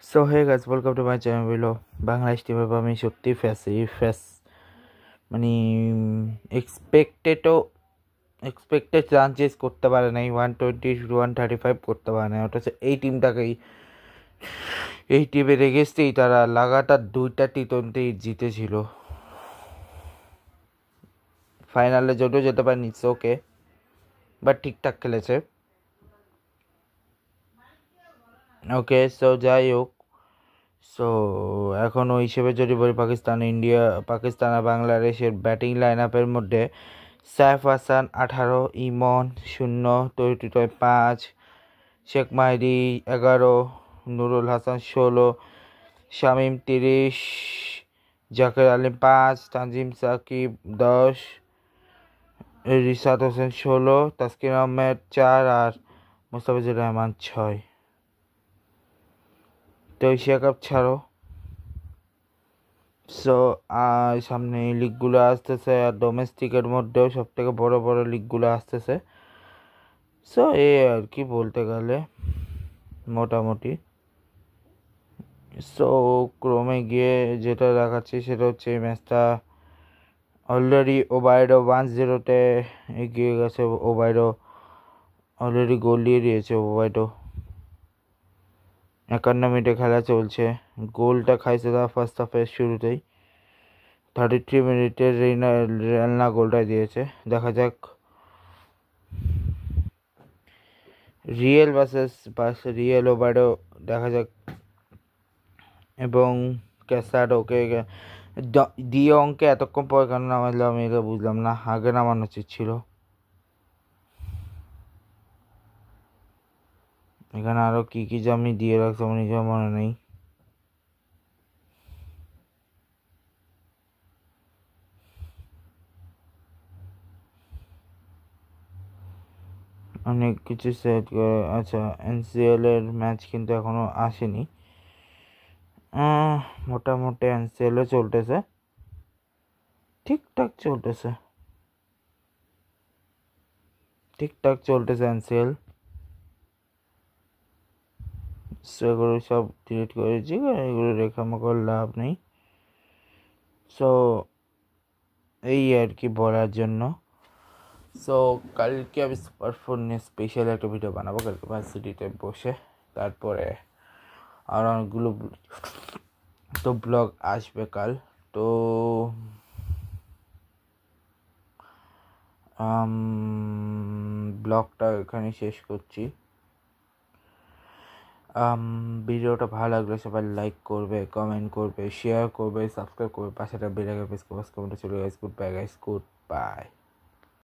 So hey guys, welcome to my channel বিলো বাংলাদেশ টিমের আমি সত্যি ফেস মানে এক্সপেক্টেড রান চেস করতে পারে নাই। 120-135 করতে পারে না। ওটা হচ্ছে এই টিমের এগেস্টেই তারা লাগাতার 2টা টি-20 জিতেছিল। ফাইনালে যদিও যেতে পারেনি, ওকে, বাট ঠিকঠাক খেলেছে। ওকে, সো যাই হোক, সো এখন ওই হিসেবে যদি বলি পাকিস্তান আর বাংলাদেশের ব্যাটিং লাইন আপের মধ্যে সাইফ হাসান 18, ইমন 0, তৈরি 5, শেখ মাহিদি 11, নুরুল হাসান 16, শামীম 30, জাকের আলী 5, তানজিম সাকিব 10, রিশাদ হোসেন 16, তাসকিন আহমেদ 4 আর মুস্তাফিজুর রহমান 6। তো এশিয়া কাপ ছাড়ো, সো সামনে এই লিগগুলো আসতেছে, আর ডোমেস্টিকের মধ্যেও সব থেকে বড় বড় লিগগুলো আসতেছে। সো আর কি বলতে গেলে মোটামুটি। সো ক্রমে গিয়ে যেটা দেখাচ্ছি সেটা হচ্ছে এই ম্যাচটা অলরেডি ওবায়ডো 1-0 এগিয়ে গেছে। ওবায়ডো অলরেডি গোল দিয়ে দিয়েছে। ওবায়ডো 51 মিনিটে খেলা চলছে। গোলটা খাইছে তারা ফার্স্ট হাফের শুরুতেই। 33 মিনিটে রেলনা গোলটা দিয়েছে। দেখা যাক রিয়েল ওবায়ডো দেখা যাক, এবং ক্যাসাডোকে ডিয়ংকে এতক্ষণ পর কেন নামাইলো আমি এটা বুঝলাম না। আগে নামানো উচিত ছিল। এখানে আরো কি কি যে আমি দিয়ে রাখছি আমার নিজের মনে নেই। অনেক কিছু সেট করে। আচ্ছা, এনসিএল এর ম্যাচ কিন্তু এখনো আসেনি। মোটামুটি এনসিএলও চলতেছে, ঠিকঠাক চলতেছে এনসিএল। সেগুলো সব ডিলিট করেছি, এগুলো রেখে আমার লাভ নেই। সো এই আর কি বলার জন্য। সো কালকে আমি সুপারফোন নিয়ে স্পেশাল একটা ভিডিও বানাবো কালকে ভার্সিটিতে বসে। তারপরে আর অনেকগুলো তো ব্লগ আসবে কাল। তো ব্লগটা এখানে শেষ করছি। ভিডিওটা ভালো লাগলে সবাই লাইক করবে, কমেন্ট করবে, শেয়ার করবে, সাবস্ক্রাইব করবে, পাশেটা বেল আইকন প্রেস করবে। চলে গাইস, গুড বাই।